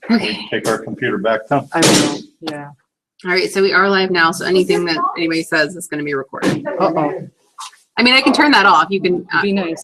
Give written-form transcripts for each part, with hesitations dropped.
Okay. Take our computer back now. I will, yeah. All right. So we are live now. So anything that anybody says is going to be recorded. Uh-oh, I mean, I can turn that off. You can. be nice.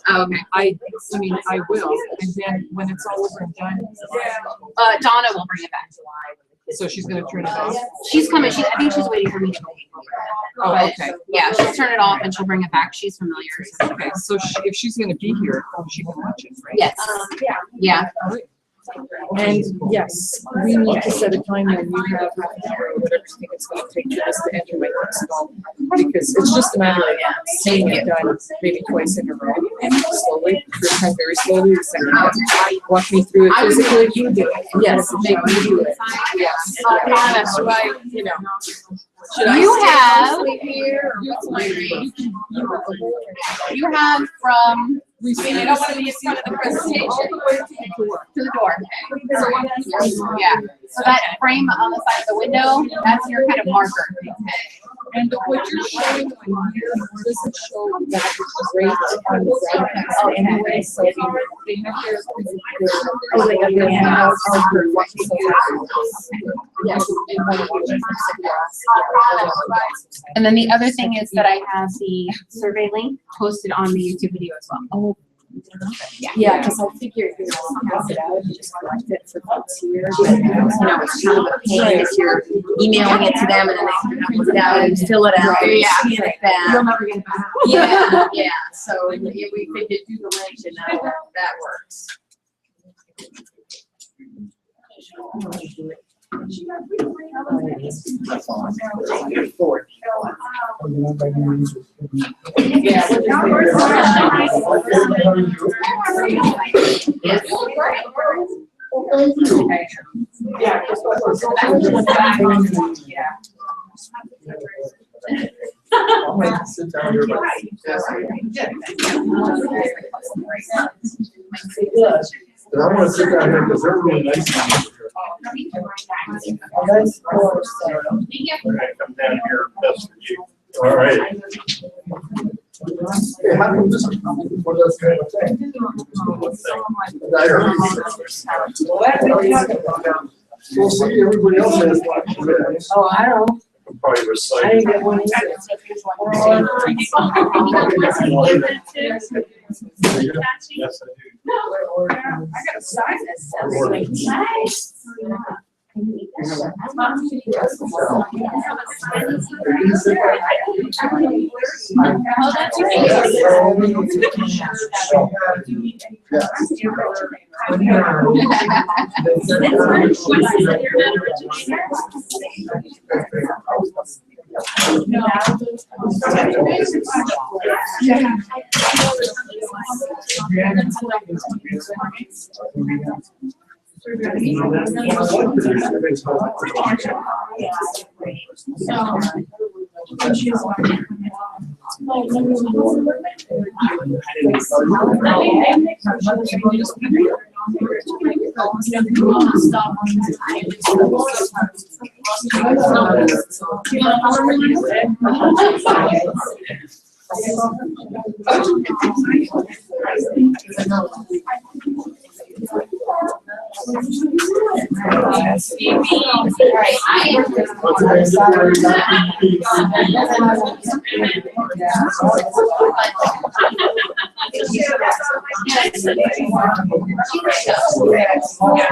Oh, okay. I mean, I will, and then when it's all over and done, Donna will bring it back. so she's gonna turn it off. She's coming. I think she's waiting for me to go over. Oh, But, okay. yeah, she'll turn it off and she'll bring it back. She's familiar. So. Okay, so if she's gonna be here, she can watch it, right? Yes. Yeah. And yes, we need to set a time when you have half an hour or whatever you think it's gonna take for us to enter my install. Because it's just a matter of seeing it done maybe twice in a row, slowly, first time very slowly, the second time, walk me through it physically. You do it. Yes, make me do it. Yes. Honest, right, you know. Should I You stay have- mostly here or what's my rate? You have from You don't want to be in front of the presentation. All the way to the door. to the door. Yeah. So that frame on the side of the window, that's your kind of marker. And what you're showing on here doesn't show that rate on the broadcast anyway, so they have their. Oh, they have their handouts on their watching. Yes. They want to watch it from And then the other thing is that I have the survey link posted on the YouTube video as well. Yeah, because I figured, you know, pass it out and just collect it for folks here. But, you know, it's kind of a pain if you're emailing it to them and then they have to print it out and fill it out and Yeah. scan it back. You'll never get it back. Yeah, yeah, so if we figured do the link and that works. Sit down here. And I want to sit down here because they're really nice. That's course. All right, come down here, best for you. All right. Hey, how come this is what that's kind of thing? We'll see, everybody else has one. Oh, I don't know. Probably I recite. didn't get one either. Yes, I do. I gotta sign this.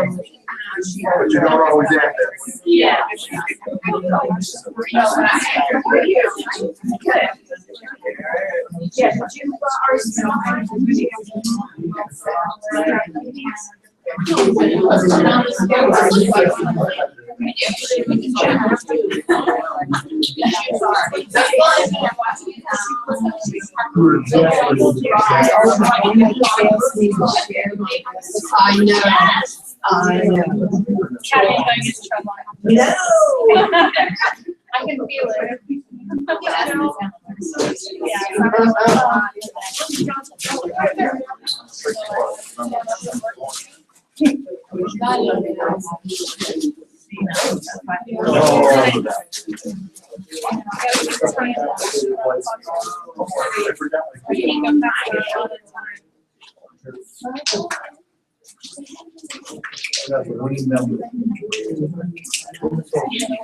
But you don't always act there. Yeah. I know. I know. No. I can feel it.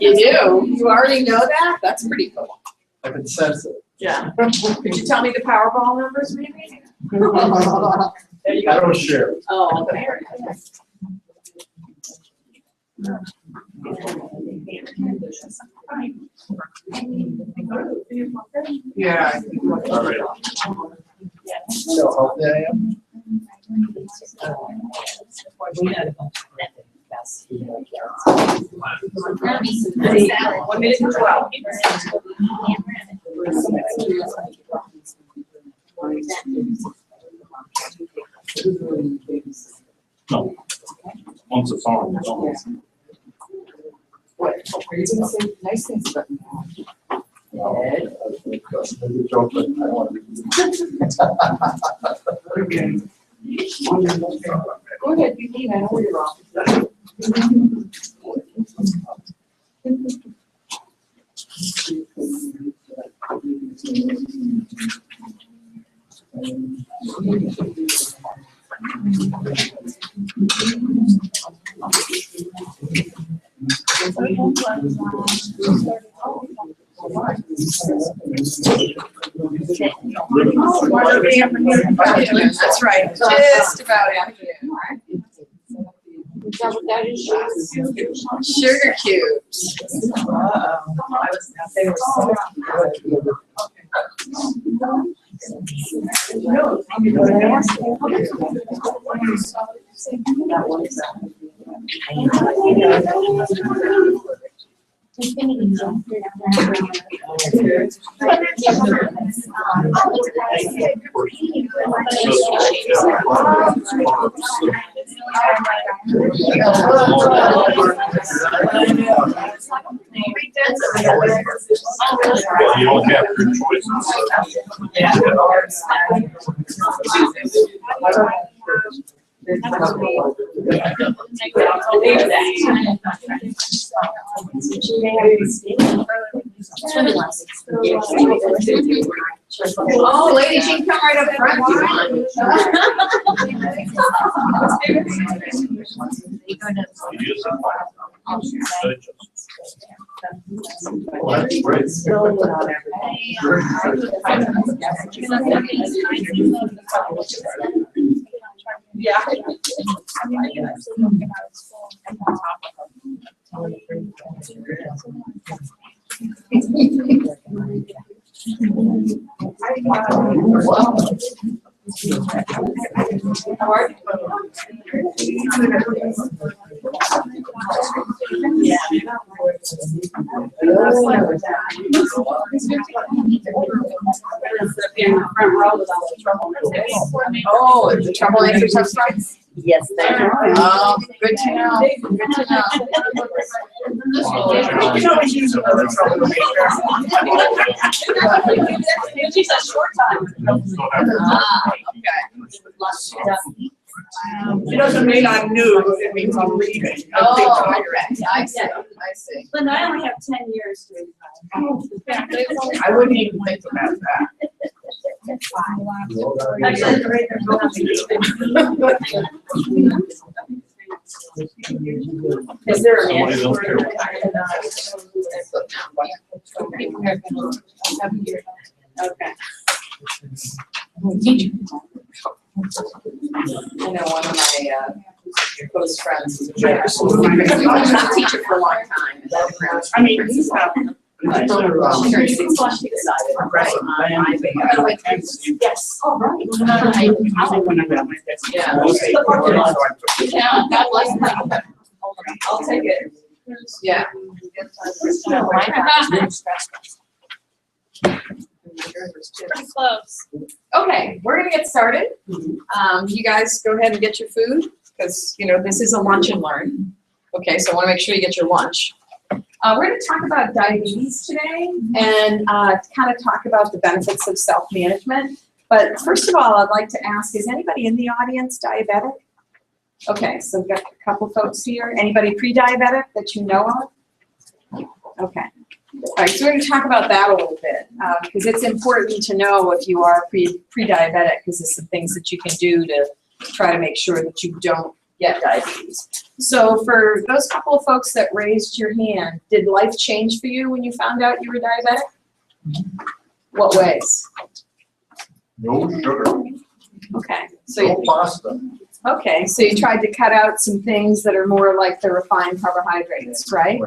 You do? You already know that? That's pretty cool. I can sense it. Yeah. Could you tell me the Powerball numbers maybe? There you I go. don't share. Oh, okay. Yeah. All right. So healthy I am. One minute and 12. No. Once it's on, it's on. What, are you gonna say nice things about me? Maybe a joke, but I don't want to. Go ahead, you can, I know where you're wrong. That's right, just about afternoon. Is that what that is? Sugar cubes. They were so Well, you don't have your choices. Oh, ladies, you can come right up front if you want. Well, that's great. Yeah. Oh, the troublemakers have strikes? Yes, they are. Oh, good to know, good to know. You can always use another troublemaker. She's a short time. Ah, okay. It doesn't mean I'm new, it means I'm leaving. Oh, I see, I see. Linda, I only have 10 years to retire. I wouldn't even think about that. Is there a Somebody man? else here. Okay. I know one of my close friends is a teacher. Not a teacher for a long time. I mean, he's not. She turned 60, she decided. Progressive land. Yes. Oh, right. I when I got my desk. Yeah. Okay. Yeah, God bless them. I'll take it. Yeah. Pretty close. Okay, we're gonna get started. You guys go ahead and get your food, because, you know, this is a lunch and learn. Okay, so I wanna make sure you get your lunch. We're gonna talk about diabetes today and kind of talk about the benefits of self-management. But first of all, I'd like to ask, is anybody in the audience diabetic? Okay, so we've got a couple folks here. Anybody pre-diabetic that you know of? Okay. All right, so we're going to talk about that a little bit, because it's important to know if you are pre-diabetic, because there's some things that you can do to try to make sure that you don't get diabetes. So for those couple of folks that raised your hand, did life change for you when you found out you were diabetic? What ways? No sugar. Okay, so No pasta. okay, so you tried to cut out some things that are more like the refined carbohydrates, right?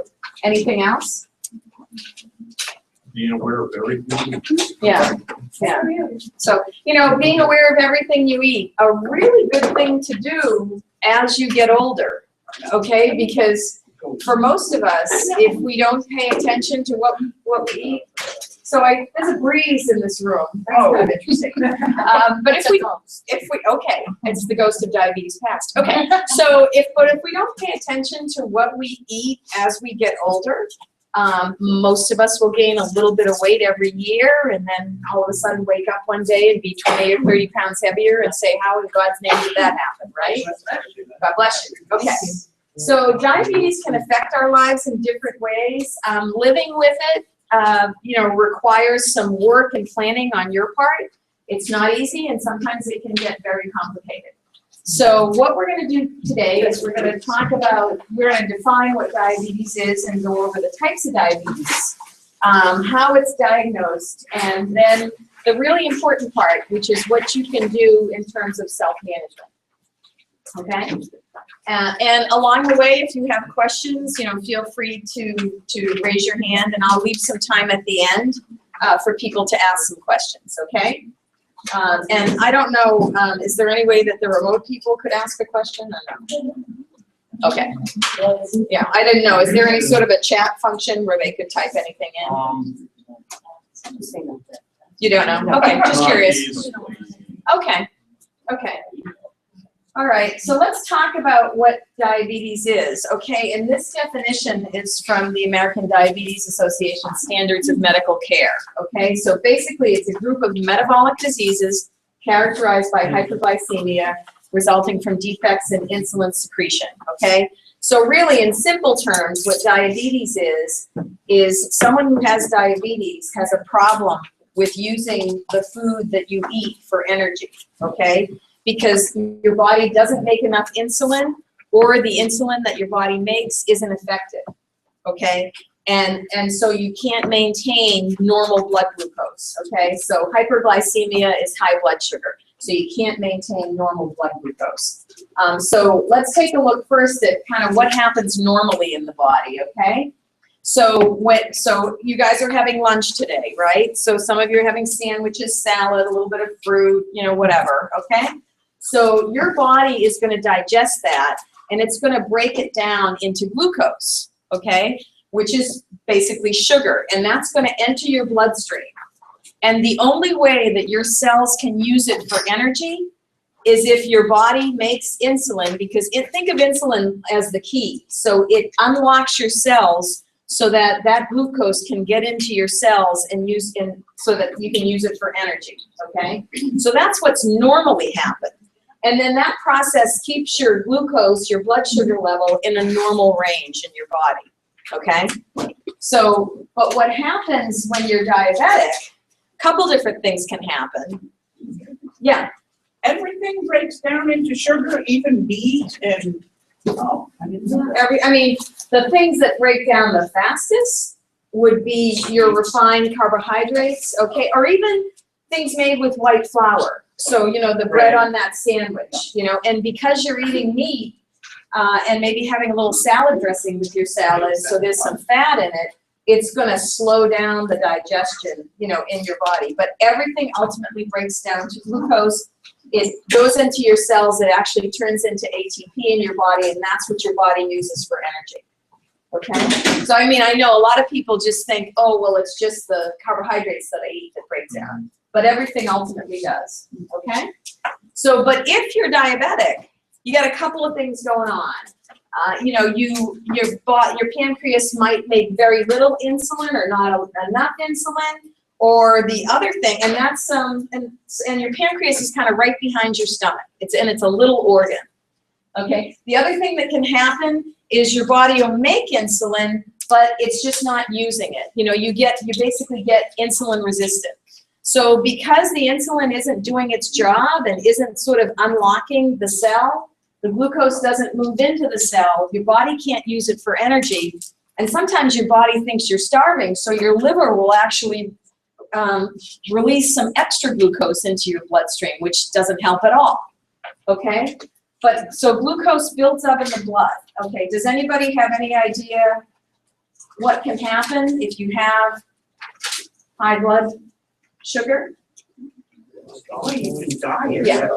Anything else? Being aware of everything. Yeah, yeah. So, being aware of everything you eat, a really good thing to do as you get older, okay? Because for most of us, if we don't pay attention to what we eat, so there's a breeze in this room. That's kind of interesting. But if we, okay, it's the ghost of diabetes past. Okay, so if we don't pay attention to what we eat as we get older, most of us will gain a little bit of weight every year and then all of a sudden wake up one day and be 20 or 30 pounds heavier and say, how in God's name did that happen, right? God bless you. Okay. So diabetes can affect our lives in different ways. Living with it, requires some work and planning on your part. It's not easy and sometimes it can get very complicated. So what we're going to do today is we're going to define what diabetes is and go over the types of diabetes, how it's diagnosed, and then the really important part, which is what you can do in terms of self-management. Okay? And along the way, if you have questions, feel free to raise your hand, and I'll leave some time at the end for people to ask some questions, okay? And I don't know, is there any way that the remote people could ask a question or no? Okay. Yeah, I didn't know. Is there any sort of a chat function where they could type anything in? You don't know? Okay, just curious. Okay, okay. All right, so let's talk about what diabetes is, okay? And this definition is from the American Diabetes Association Standards of Medical Care, okay? So basically, it's a group of metabolic diseases characterized by hyperglycemia resulting from defects in insulin secretion, okay? So really, in simple terms, what diabetes is someone who has diabetes has a problem with using the food that you eat for energy, okay? Because your body doesn't make enough insulin, or the insulin that your body makes isn't effective, okay? And so you can't maintain normal blood glucose, okay? So hyperglycemia is high blood sugar, so you can't maintain normal blood glucose. So let's take a look first at kind of what happens normally in the body, okay? So you guys are having lunch today, right? So some of you are having sandwiches, salad, a little bit of fruit, whatever, okay? So your body is going to digest that, and it's going to break it down into glucose, okay, which is basically sugar, and that's going to enter your bloodstream. And the only way that your cells can use it for energy is if your body makes insulin, because think of insulin as the key. So it unlocks your cells so that that glucose can get into your cells and so that you can use it for energy, okay? So that's what's normally happened. And then that process keeps your glucose, your blood sugar level, in a normal range in your body, okay? So, but what happens when you're diabetic, a couple different things can happen. Yeah. Everything breaks down into sugar, even meat and, The things that break down the fastest would be your refined carbohydrates, okay, or even things made with white flour. So, the bread on that sandwich, and because you're eating meat and maybe having a little salad dressing with your salad, so there's some fat in it, it's going to slow down the digestion, in your body. But everything ultimately breaks down to glucose. It goes into your cells, it actually turns into ATP in your body, and that's what your body uses for energy. Okay? So, I know a lot of people just think, oh, well, it's just the carbohydrates that I eat that break down. But everything ultimately does, okay? So, but if you're diabetic, you got a couple of things going on. Your pancreas might make very little insulin or not enough insulin, or the other thing, and that's and your pancreas is kind of right behind your stomach. It's a little organ, okay? The other thing that can happen is your body will make insulin, but it's just not using it. You basically get insulin resistant. So because the insulin isn't doing its job and isn't sort of unlocking the cell, the glucose doesn't move into the cell, your body can't use it for energy, and sometimes your body thinks you're starving, so your liver will actually release some extra glucose into your bloodstream, which doesn't help at all, okay? But, so glucose builds up in the blood, okay? Does anybody have any idea what can happen if you have high blood sugar? Yeah.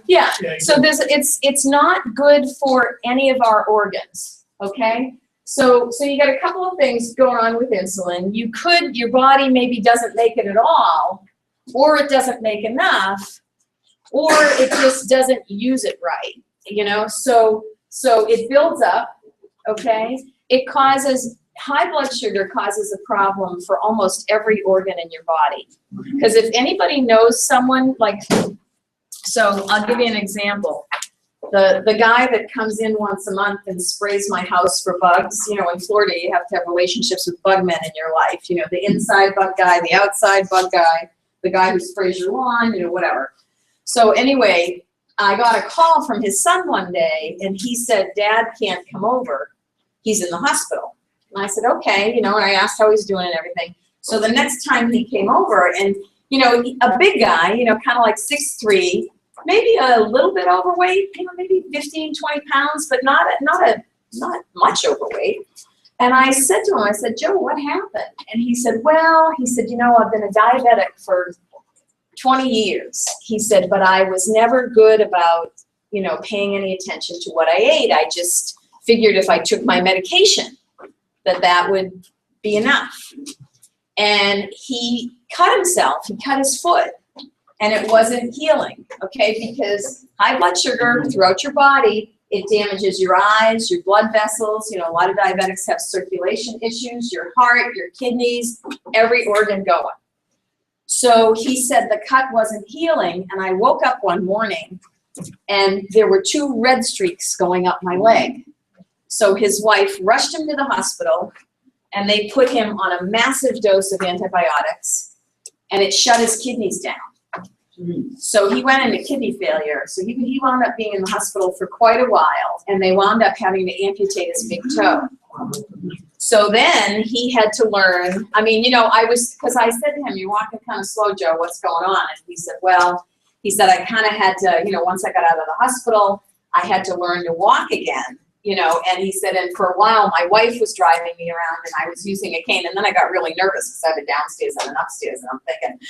Yeah, so it's not good for any of our organs, okay? So you got a couple of things going on with insulin. Your body maybe doesn't make it at all, or it doesn't make enough, or it just doesn't use it right, you know? So it builds up, okay? High blood sugar causes a problem for almost every organ in your body. Because if anybody knows someone like, so I'll give you an example. The guy that comes in once a month and sprays my house for bugs, you know, in Florida you have to have relationships with bug men in your life. You know, the inside bug guy, the outside bug guy, the guy who sprays your lawn, you know, whatever. So anyway, I got a call from his son one day and he said, Dad can't come over. He's in the hospital. And I said, okay, you know, and I asked how he's doing and everything. So the next time he came over and, you know, a big guy, you know, kind of like 6'3", maybe a little bit overweight, you know, maybe 15, 20 pounds, but not much overweight. And I said to him, I said, Joe, what happened? And he said, well, he said, you know, I've been a diabetic for 20 years. He said, but I was never good about, you know, paying any attention to what I ate. I just figured if I took my medication, that would be enough. And he cut himself, he cut his foot, and it wasn't healing, okay? Because high blood sugar throughout your body, it damages your eyes, your blood vessels. You know, a lot of diabetics have circulation issues, your heart, your kidneys, every organ going. So he said the cut wasn't healing, and I woke up one morning and there were 2 red streaks going up my leg. So his wife rushed him to the hospital and they put him on a massive dose of antibiotics and it shut his kidneys down. So he went into kidney failure. So he wound up being in the hospital for quite a while and they wound up having to amputate his big toe. So then he had to learn, I mean, you know, because I said to him, you're walking kind of slow, Joe, what's going on? And he said, well, he said, I kind of had to, you know, once I got out of the hospital, I had to learn to walk again. You know, and he said, and for a while, my wife was driving me around and I was using a cane. And then I got really nervous because I have a downstairs and an upstairs. And I'm thinking,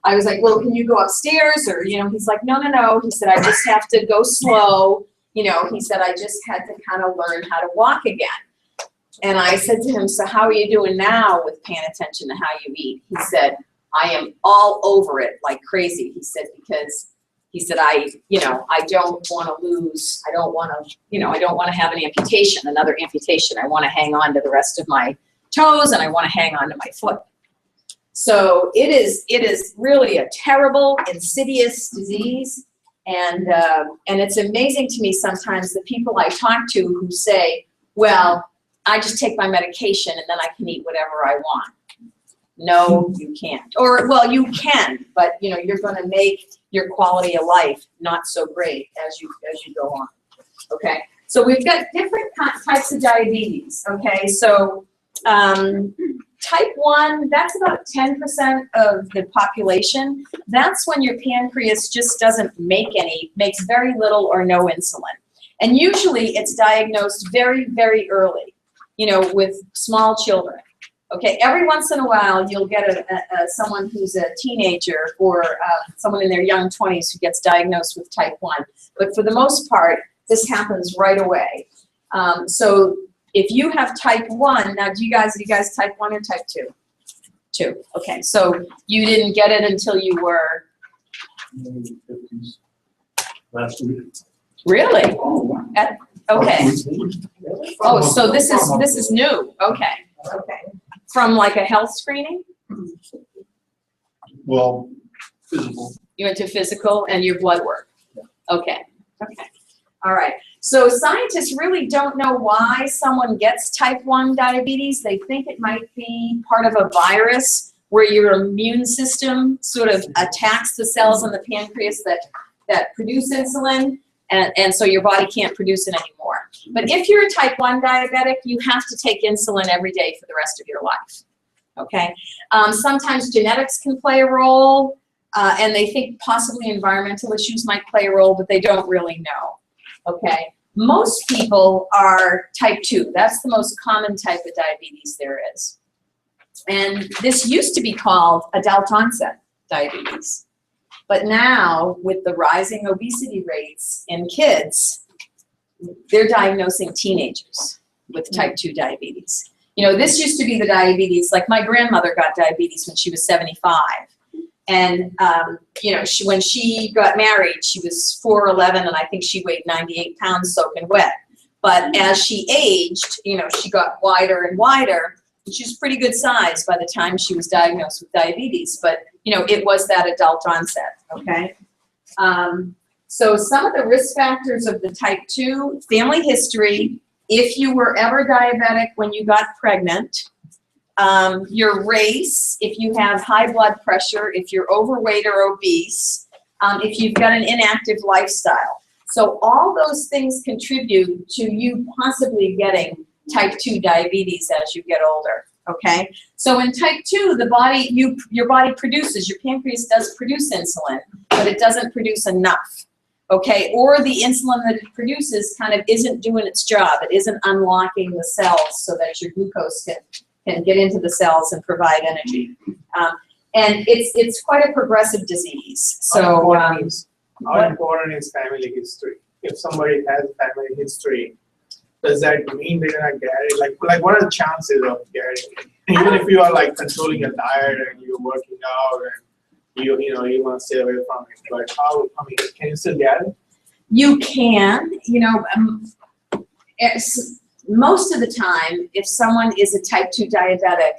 I was like, well, can you go upstairs? Or, you know, he's like, no, no, no. He said, I just have to go slow. You know, he said, I just had to kind of learn how to walk again. And I said to him, so how are you doing now with paying attention to how you eat? He said, I am all over it like crazy. He said, because he said, I don't want to lose, I don't want to have an amputation, another amputation. I want to hang on to the rest of my toes and I want to hang on to my foot. So it is really a terrible, insidious disease. And it's amazing to me sometimes the people I talk to who say, well, I just take my medication and then I can eat whatever I want. No, you can't. Or, well, you can, but you know, you're going to make your quality of life not so great as you go on. Okay, so we've got different types of diabetes. Okay, so type 1, that's about 10% of the population. That's when your pancreas just doesn't makes very little or no insulin. And usually it's diagnosed very, very early, you know, with small children. Okay, every once in a while you'll get someone who's a teenager or someone in their young 20s who gets diagnosed with type 1. But for the most part, this happens right away. So if you have type 1, now do you guys type 1 or type 2? 2, okay, so you didn't get it until you were? Last week. Really? Okay. Oh, so this is new, okay, okay. From like a health screening? Well, physical. You went to physical and your blood work? Okay, okay. All right. So scientists really don't know why someone gets type 1 diabetes. They think it might be part of a virus where your immune system sort of attacks the cells in the pancreas that produce insulin, and so your body can't produce it anymore. But if you're a type 1 diabetic, you have to take insulin every day for the rest of your life. okay? Sometimes genetics can play a role, and they think possibly environmental issues might play a role, but they don't really know, okay? Most people are type 2. That's the most common type of diabetes there is. And this used to be called adult onset diabetes. But now, with the rising obesity rates in kids, they're diagnosing teenagers with type 2 diabetes. You know, this used to be the diabetes, like my grandmother got diabetes when she was 75. And, you know, when she got married, she was 4'11", and I think she weighed 98 pounds soaking wet. But as she aged, you know, she got wider and wider. And she was pretty good size by the time she was diagnosed with diabetes. But, you know, it was that adult onset, okay? So some of the risk factors of the type 2, family history, if you were ever diabetic when you got pregnant, your race, if you have high blood pressure, if you're overweight or obese, if you've got an inactive lifestyle. So all those things contribute to you possibly getting type 2 diabetes as you get older, okay? So in type 2, the body, your body produces, your pancreas does produce insulin, but it doesn't produce enough, okay? Or the insulin that it produces kind of isn't doing its job. It isn't unlocking the cells so that your glucose can get into the cells and provide energy. And it's quite a progressive disease. So How important is family history? If somebody has family history, does that mean they're gonna get it? Like what are the chances of getting it? Even if you are like controlling your diet and you're working out and you know you want to stay away from it, but can you still get it? you can, you know, most of the time, if someone is a type 2 diabetic,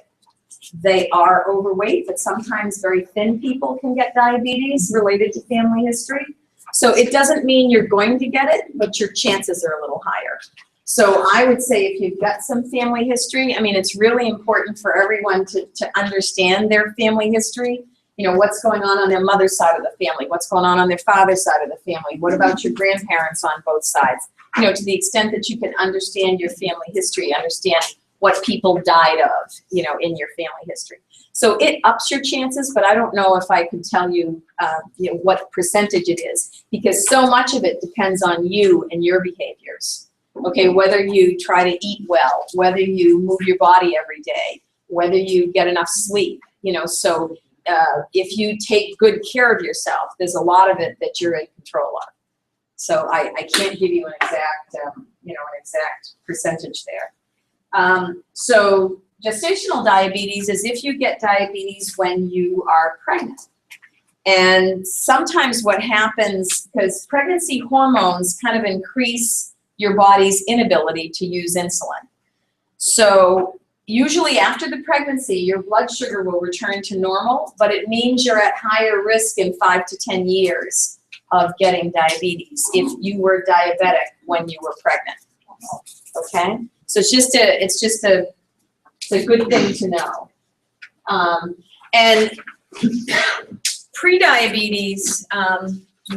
they are overweight, but sometimes very thin people can get diabetes related to family history. So it doesn't mean you're going to get it, but your chances are a little higher. So I would say if you've got some family history, I mean, it's really important for everyone to understand their family history. You know, what's going on their mother's side of the family, what's going on their father's side of the family, what about your grandparents on both sides? You know, to the extent that you can understand your family history, understand what people died of, you know, in your family history. So it ups your chances, but I don't know if I can tell you, you know, what percentage it is, because so much of it depends on you and your behaviors. Okay, whether you try to eat well, whether you move your body every day, whether you get enough sleep, you know, so if you take good care of yourself, there's a lot of it that you're in control of. So I can't give you an exact, you know, an exact percentage there. So gestational diabetes is if you get diabetes when you are pregnant. And sometimes what happens, because pregnancy hormones kind of increase your body's inability to use insulin. So usually after the pregnancy, your blood sugar will return to normal, but it means you're at higher risk in 5 to 10 years of getting diabetes if you were diabetic when you were pregnant. Okay? So it's just a good thing to know. And pre-diabetes,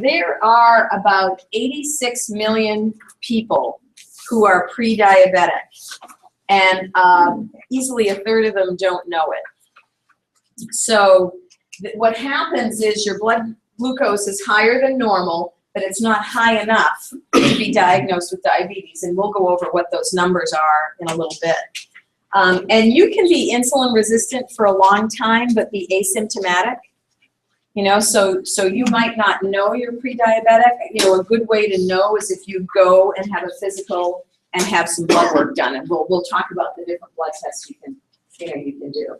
there are about 86 million people who are pre-diabetic, and easily a third of them don't know it. So what happens is your blood glucose is higher than normal, but it's not high enough to be diagnosed with diabetes, and we'll go over what those numbers are in a little bit. And you can be insulin resistant for a long time, but be asymptomatic. You know, so you might not know you're pre-diabetic. You know, a good way to know is if you go and have a physical and have some blood work done, and we'll talk about the different blood tests you can do.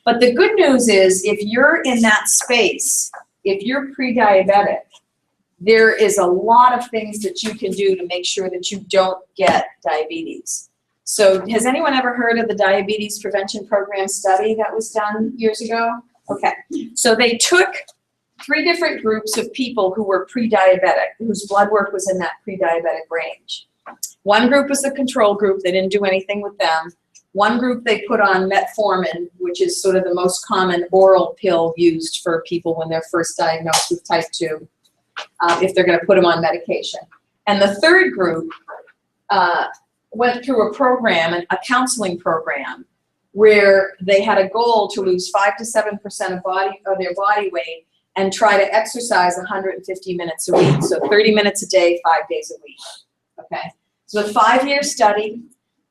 But the good news is, if you're in that space, if you're pre-diabetic, there is a lot of things that you can do to make sure that you don't get diabetes. So has anyone ever heard of the Diabetes Prevention Program study that was done years ago? Okay, so they took 3 different groups of people who were pre-diabetic, whose blood work was in that pre-diabetic range. One group was the control group. They didn't do anything with them. One group they put on metformin, which is sort of the most common oral pill used for people when they're first diagnosed with type 2, if they're going to put them on medication. And the third group went through a program, a counseling program, where they had a goal to lose 5 to 7% of their body weight and try to exercise 150 minutes a week. So 30 minutes a day, 5 days a week. Okay. So a 5-year study.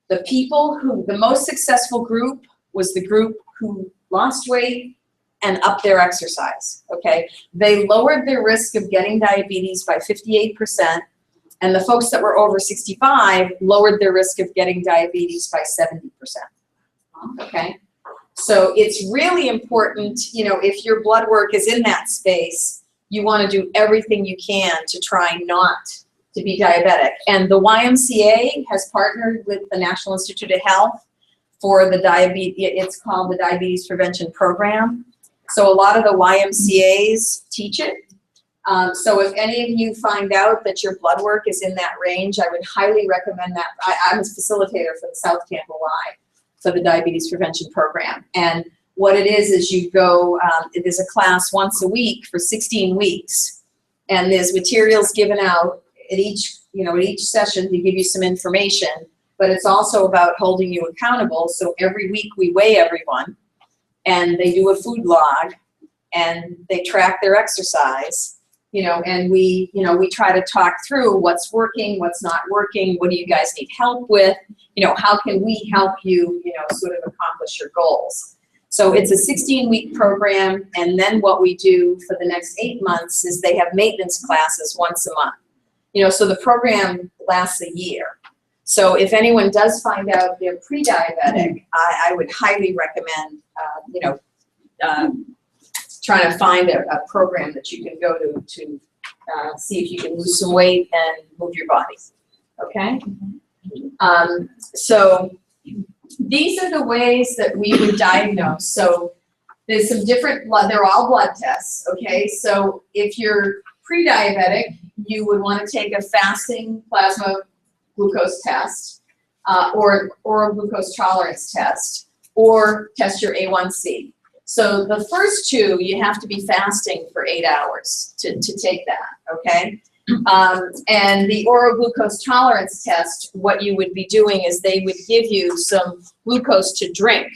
The most successful group was the group who lost weight and upped their exercise. Okay. They lowered their risk of getting diabetes by 58%. And the folks that were over 65 lowered their risk of getting diabetes by 70%. Okay, so it's really important, you know, if your blood work is in that space, you want to do everything you can to try not to be diabetic. And the YMCA has partnered with the National Institute of Health for the diabetes, it's called the Diabetes Prevention Program. So a lot of the YMCAs teach it. So if any of you find out that your blood work is in that range, I would highly recommend that. I'm a facilitator for the South Tampa Y for the Diabetes Prevention Program. And what it is you go, it is a class once a week for 16 weeks. And there's materials given out at each session to give you some information, but it's also about holding you accountable. So every week we weigh everyone and they do a food log and they track their exercise. And we try to talk through what's working, what's not working, what do you guys need help with, how can we help you, sort of accomplish your goals. So it's a 16-week program, and then what we do for the next 8 months is they have maintenance classes once a month. So the program lasts a year. So if anyone does find out they're pre-diabetic, I would highly recommend, trying to find a program that you can go to see if you can lose some weight and move your body, okay? So these are the ways that we would diagnose. So there's some different they're all blood tests, okay? So if you're pre-diabetic, you would want to take a fasting plasma glucose test or oral glucose tolerance test or test your A1C. So the first two, you have to be fasting for 8 hours to take that, okay? And the oral glucose tolerance test, what you would be doing is they would give you some glucose to drink,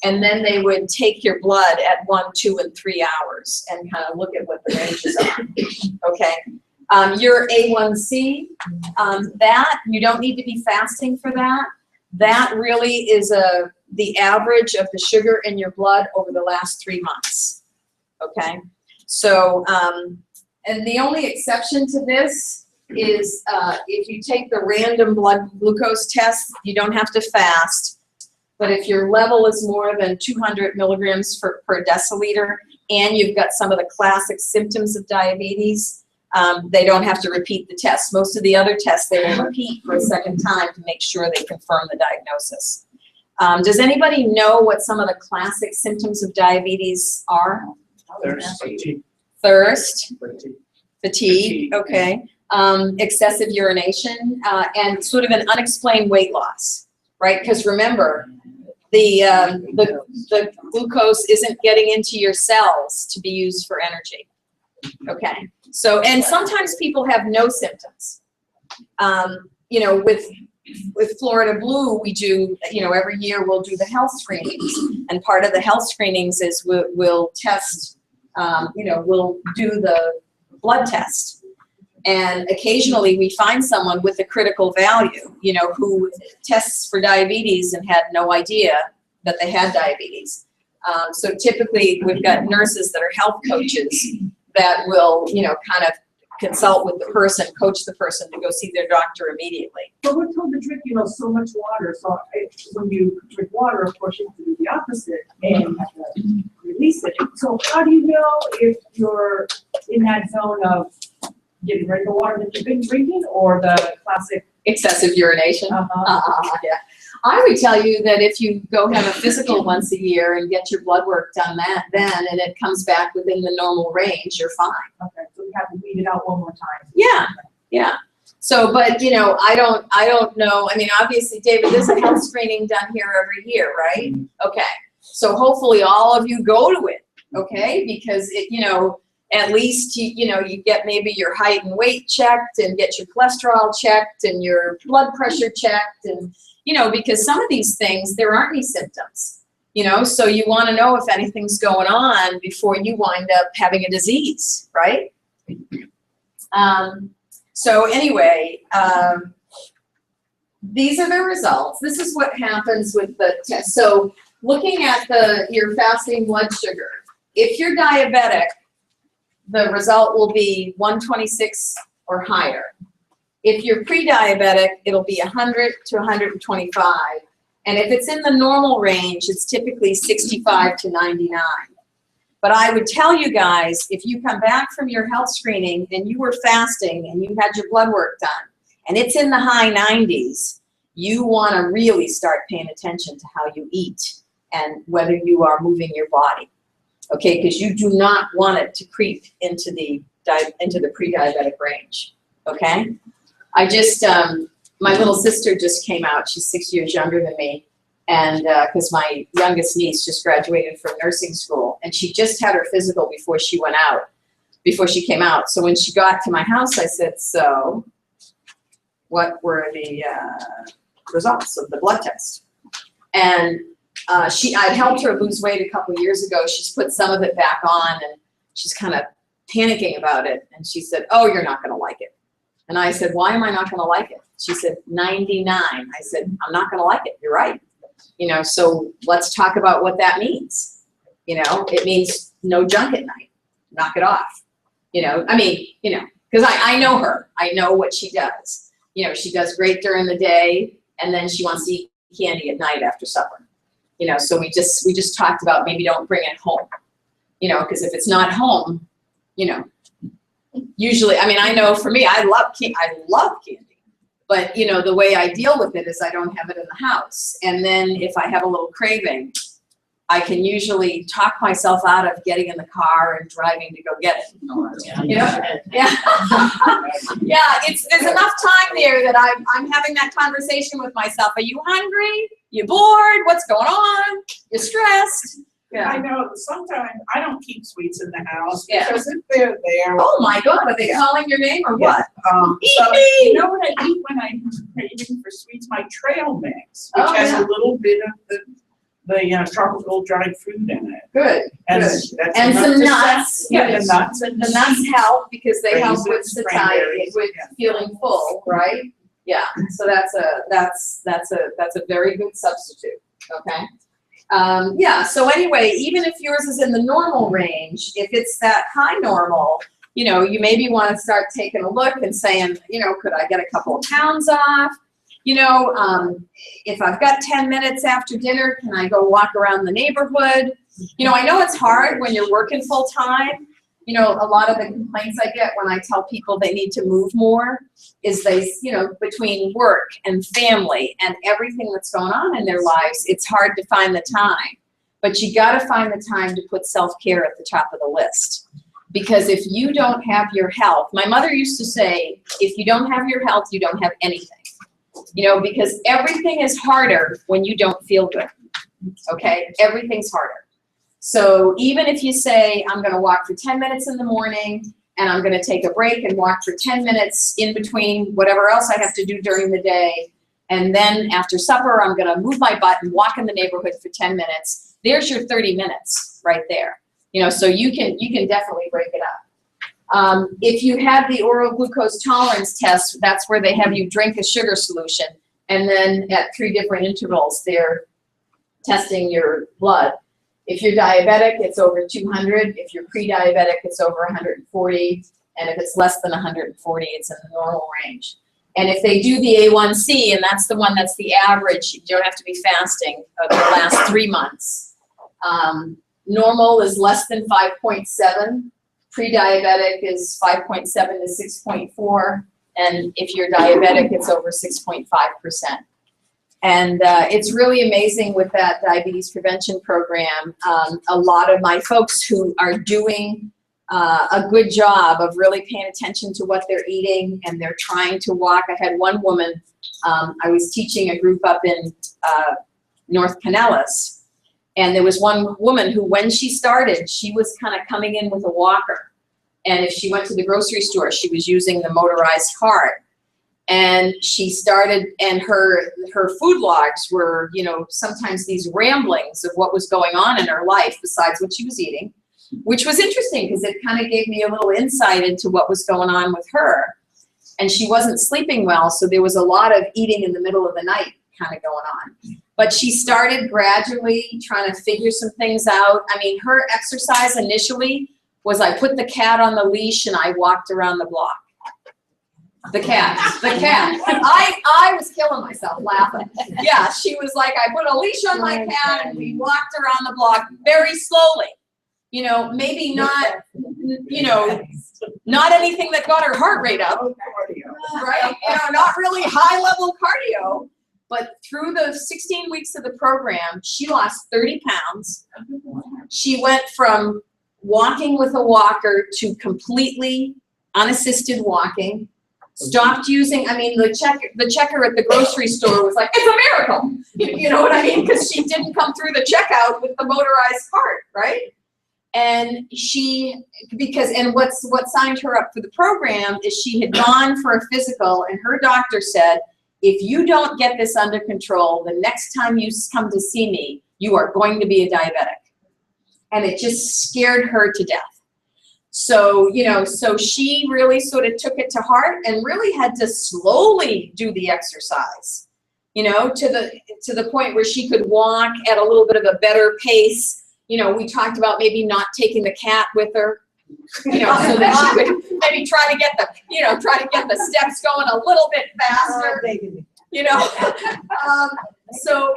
and then they would take your blood at 1, 2, and 3 hours and kind of look at what the ranges are, okay? Your A1C, that, you don't need to be fasting for that. That really is the average of the sugar in your blood over the last 3 months, okay? So, and the only exception to this is if you take the random blood glucose test, you don't have to fast, but if your level is more than 200 milligrams per deciliter and you've got some of the classic symptoms of diabetes, they don't have to repeat the test. Most of the other tests they will repeat for a second time to make sure they confirm the diagnosis. Does anybody know what some of the classic symptoms of diabetes are? Thirst, fatigue, okay, excessive urination, and sort of an unexplained weight loss, right? Because remember, the glucose isn't getting into your cells to be used for energy, okay? So, and sometimes people have no symptoms. With Florida Blue, we do, every year we'll do the health screenings. And part of the health screenings is we'll test, we'll do the blood test. And occasionally we find someone with a critical value, who tests for diabetes and had no idea that they had diabetes. So typically we've got nurses that are health coaches that will, kind of consult with the person, coach the person to go see their doctor immediately. But we're told to drink, so much water. So when you drink water, of course, you have to do the opposite and you have to release it. So how do you know if you're in that zone of getting rid of the water that you've been drinking or the classic excessive urination? Yeah. I would tell you that if you go have a physical once a year and get your blood work done then and it comes back within the normal range, you're fine. Okay, so we have to weed it out one more time. Yeah, yeah. So, but I don't know. I mean, obviously, David, there's a health screening done here every year, right? Okay. So hopefully all of you go to it, okay? Because it, at least you get maybe your height and weight checked and get your cholesterol checked and your blood pressure checked and because some of these things, there aren't any symptoms. You know, so you want to know if anything's going on before you wind up having a disease, right? So anyway, these are the results. This is what happens with the test. So looking at your fasting blood sugar, if you're diabetic, the result will be 126 or higher. If you're pre-diabetic, it'll be 100 to 125. And if it's in the normal range, it's typically 65 to 99. But I would tell you guys, if you come back from your health screening and you were fasting and you had your blood work done, and it's in the high 90s, you want to really start paying attention to how you eat and whether you are moving your body, okay? Because you do not want it to creep into the pre-diabetic range, okay? I just, my little sister just came out. She's 6 years younger than me. And because my youngest niece just graduated from nursing school, and she just had her physical before she came out. So when she got to my house, I said, so what were the results of the blood test? And I'd helped her lose weight a couple years ago. She's put some of it back on, and she's kind of panicking about it. And she said, oh, you're not going to like it. And I said, why am I not going to like it? She said, 99. I said, I'm not going to like it. You're right. You know, so let's talk about what that means. You know, it means no junk at night. Knock it off. You know, I mean, you know, because I know her. I know what she does. You know, she does great during the day, and then she wants to eat candy at night after supper. You know, so we just talked about maybe don't bring it home. You know, because if it's not home, you know, usually, I mean, I know for me, I love candy. But, you know, the way I deal with it is I don't have it in the house. And then if I have a little craving, I can usually talk myself out of getting in the car and driving to go get it. You know? Yeah. Yeah, there's enough time there that I'm having that conversation with myself. Are you hungry? You bored? What's going on? You're stressed? Yeah. I know, sometimes I don't keep sweets in the house Yeah. because if they're there. Oh my God, are they calling your name or what? So, you know what I eat when I'm craving for sweets? My trail mix, which Oh, has yeah. a little bit of the tropical dried fruit in it. Good. And Good. that's And enough some to nuts. Yeah, the nuts and The nuts help because they help with Raisins, satiety, cranberries, with yeah. feeling full, right? Yeah, so that's a very good substitute, okay? Yeah, so anyway, even if yours is in the normal range, if it's that high normal, you know, you maybe want to start taking a look and saying, you know, could I get a couple of pounds off? You know, if I've got 10 minutes after dinner, can I go walk around the neighborhood? You know, I know it's hard when you're working full time. You know, a lot of the complaints I get when I tell people they need to move more is you know, between work and family and everything that's going on in their lives, it's hard to find the time. But you got to find the time to put self-care at the top of the list. Because if you don't have your health, my mother used to say, if you don't have your health, you don't have anything. You know, because everything is harder when you don't feel good, okay? Everything's harder. So even if you say, I'm going to walk for 10 minutes in the morning, and I'm going to take a break and walk for 10 minutes in between whatever else I have to do during the day, and then after supper, I'm going to move my butt and walk in the neighborhood for 10 minutes, there's your 30 minutes right there. You know, so you can definitely break it up. If you have the oral glucose tolerance test, that's where they have you drink a sugar solution, and then at 3 different intervals, they're testing your blood. If you're diabetic, it's over 200. If you're pre-diabetic, it's over 140. And if it's less than 140, it's in the normal range. And if they do the A1C, and that's the one that's the average, you don't have to be fasting of the last 3 months. Normal is less than 5.7. Pre-diabetic is 5.7 to 6.4. And if you're diabetic, it's over 6.5%. And it's really amazing with that diabetes prevention program. A lot of my folks who are doing a good job of really paying attention to what they're eating, and they're trying to walk. I had one woman, I was teaching a group up in North Pinellas, and there was one woman who, when she started, she was kind of coming in with a walker. And if she went to the grocery store, she was using the motorized cart. And she started, and her food logs were, you know, sometimes these ramblings of what was going on in her life besides what she was eating, which was interesting because it kind of gave me a little insight into what was going on with her. And she wasn't sleeping well, so there was a lot of eating in the middle of the night kind of going on. But she started gradually trying to figure some things out. I mean, her exercise initially was I put the cat on the leash and I walked around the block. The cat. I was killing myself laughing. Yeah, she was like, I put a leash on my cat and we walked around the block very slowly. You know, maybe not, you know, not anything that got her heart rate up, right? You know, not really high level cardio. But through the 16 weeks of the program, she lost 30 pounds. She went from walking with a walker to completely unassisted walking. Stopped using, I mean, the checker at the grocery store was like, it's a miracle. You know what I mean? Because she didn't come through the checkout with the motorized cart, right? And what signed her up for the program is she had gone for a physical and her doctor said, if you don't get this under control, the next time you come to see me, you are going to be a diabetic. And it just scared her to death. So, you know, so she really sort of took it to heart and really had to slowly do the exercise, you know, to the point where she could walk at a little bit of a better pace. You know, we talked about maybe not taking the cat with her, you know, so that she could maybe try to get the steps going a little bit faster, you know. So,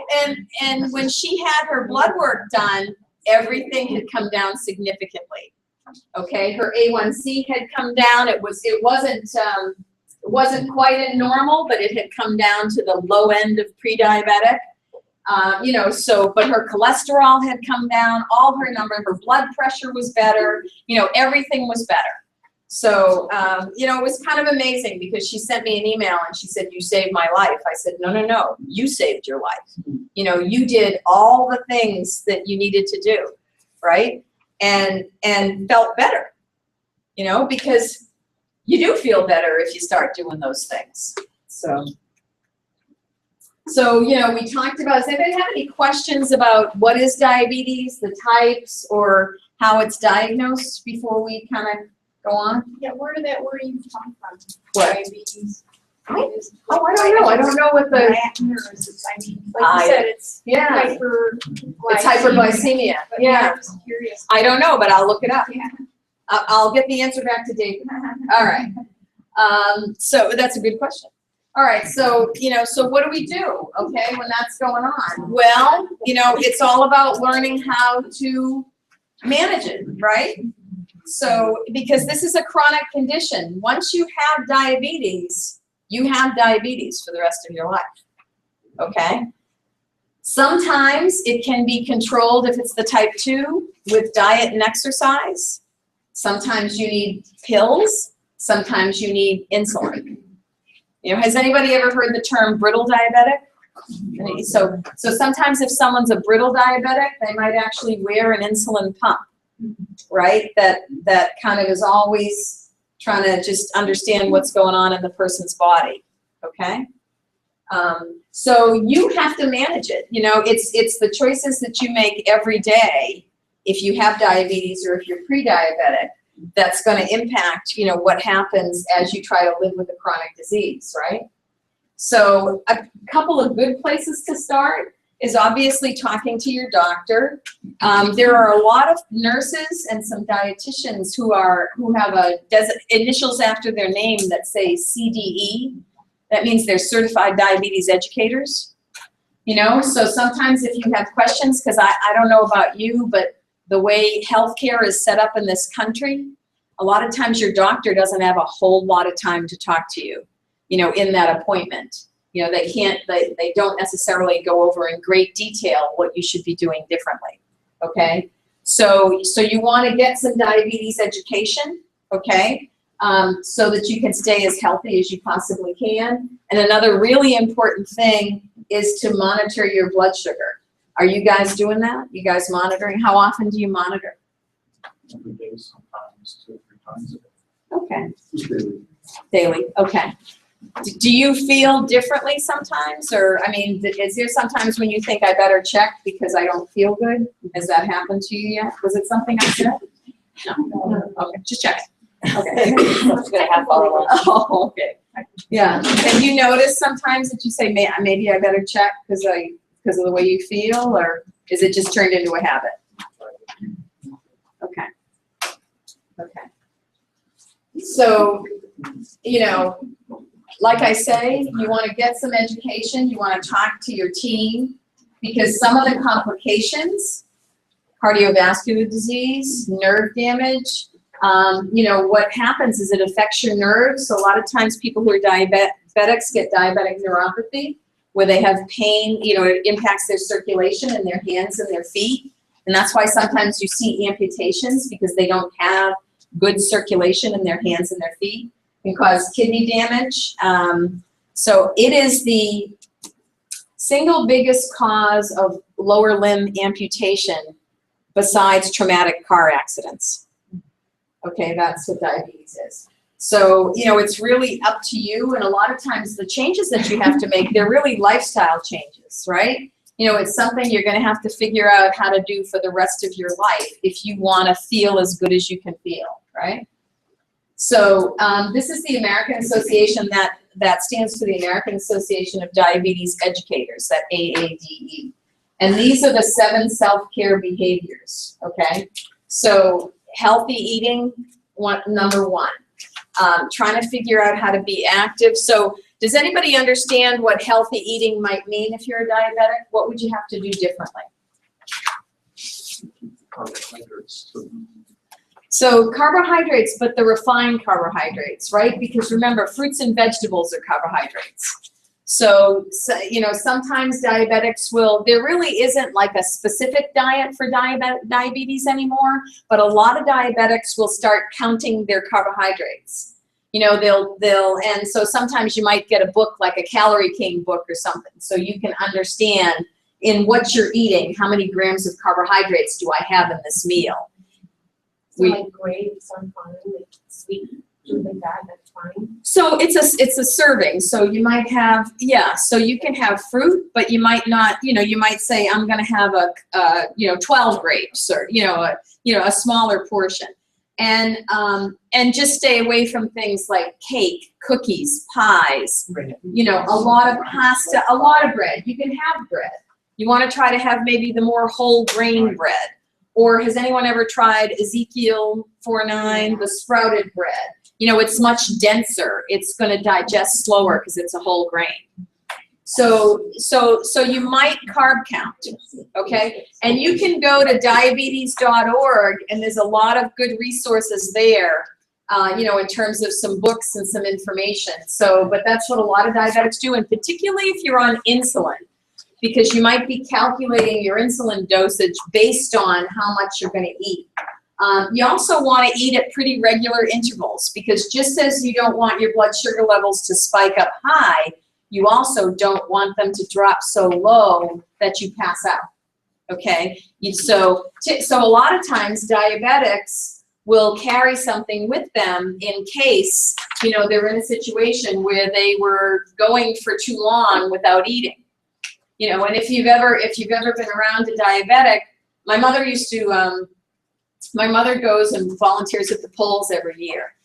and when she had her blood work done, everything had come down significantly. Okay, her A1C had come down. It wasn't quite in normal, but it had come down to the low end of pre-diabetic. You know, so, but her cholesterol had come down, all her her blood pressure was better, you know, everything was better. So, you know, it was kind of amazing because she sent me an email and she said, you saved my life. I said, no, you saved your life. You know, you did all the things that you needed to do, right? And felt better, you know, because you do feel better if you start doing those things. So, you know, we talked about, does anybody have any questions about what is diabetes, the types, or how it's diagnosed before we kind of go on? Yeah, where did that word even come from? What? Diabetes. I don't know. I don't know what the, Latin or is it, I mean, like you said, it's yeah, it's hyperglycemia. But Yeah, I'm just curious. I don't know, but I'll look it up. Yeah. I'll get the answer back to David. All right. So that's a good question. All right. So, you know, so what do we do, okay, when that's going on? Well, you know, it's all about learning how to manage it, right? So, because this is a chronic condition. Once you have diabetes, you have diabetes for the rest of your life, okay? Sometimes it can be controlled if it's the type 2 with diet and exercise. Sometimes you need pills. Sometimes you need insulin. You know, has anybody ever heard the term brittle diabetic? So sometimes if someone's a brittle diabetic, they might actually wear an insulin pump, right? That kind of is always trying to just understand what's going on in the person's body, okay? So you have to manage it. You know, it's the choices that you make every day if you have diabetes or if you're pre-diabetic that's going to impact, you know, what happens as you try to live with a chronic disease, right? So a couple of good places to start is obviously talking to your doctor. There are a lot of nurses and some dietitians who have initials after their name that say CDE. That means they're certified diabetes educators. You know, so sometimes if you have questions, because I don't know about you, but the way healthcare is set up in this country, a lot of times your doctor doesn't have a whole lot of time to talk to you, you know, in that appointment. You know, they don't necessarily go over in great detail what you should be doing differently, okay? So you want to get some diabetes education, okay, so that you can stay as healthy as you possibly can. And another really important thing is to monitor your blood sugar. Are you guys doing that? You guys monitoring? How often do you monitor? Every day, sometimes 2 or 3 times a day. Okay. Just daily. Daily, okay. Do you feel differently sometimes, or, I mean, is there sometimes when you think I better check because I don't feel good? Has that happened to you yet? Was it something I said? No. Okay, just check. Okay. Oh, okay. Yeah. Have you noticed sometimes that you say, maybe I better check because of the way you feel, or is it just turned into a habit? Okay. Okay. So, you know, like I say, you want to get some education, you want to talk to your team, because some of the complications, cardiovascular disease, nerve damage, you know, what happens is it affects your nerves. So a lot of times people who are diabetics get diabetic neuropathy, where they have pain, you know, it impacts their circulation in their hands and their feet. And that's why sometimes you see amputations, because they don't have good circulation in their hands and their feet. It can cause kidney damage. So it is the single biggest cause of lower limb amputation besides traumatic car accidents. Okay, that's what diabetes is. So, you know, it's really up to you, and a lot of times the changes that you have to make, they're really lifestyle changes, right? You know, it's something you're going to have to figure out how to do for the rest of your life if you want to feel as good as you can feel, right? So this is the American Association that stands for the American Association of Diabetes Educators, that AADE. And these are the 7 self-care behaviors, okay? So healthy eating, number 1. Trying to figure out how to be active. So does anybody understand what healthy eating might mean if you're a diabetic? What would you have to do differently? Carbohydrates. So carbohydrates, but the refined carbohydrates, right? Because remember, fruits and vegetables are carbohydrates. So you know, sometimes diabetics will, there really isn't like a specific diet for diabetes anymore, but a lot of diabetics will start counting their carbohydrates. You know, and so sometimes you might get a book like a Calorie King book or something, so you can understand in what you're eating, how many grams of carbohydrates do I have in this meal. So like grapes are fine, like sweet, things like that, that's fine. So it's a serving. So you might have, yeah, so you can have fruit, but you might not, you know, you might say, I'm going to have you know, 12 grapes, or, you know, a smaller portion. And just stay away from things like cake, cookies, pies, you know, a lot of pasta, a lot of bread. You can have bread. You want to try to have maybe the more whole grain bread. Or has anyone ever tried Ezekiel 4:9, the sprouted bread? You know, it's much denser. It's going to digest slower because it's a whole grain. So you might carb count, okay? And you can go to diabetes.org, and there's a lot of good resources there, you know, in terms of some books and some information. So, but that's what a lot of diabetics do, and particularly if you're on insulin, because you might be calculating your insulin dosage based on how much you're going to eat. You also want to eat at pretty regular intervals, because just as you don't want your blood sugar levels to spike up high, you also don't want them to drop so low that you pass out, okay? So a lot of times diabetics will carry something with them in case, you know, they're in a situation where they were going for too long without eating. You know, and if you've ever been around a diabetic, my mother used to, my mother goes and volunteers at the polls every year.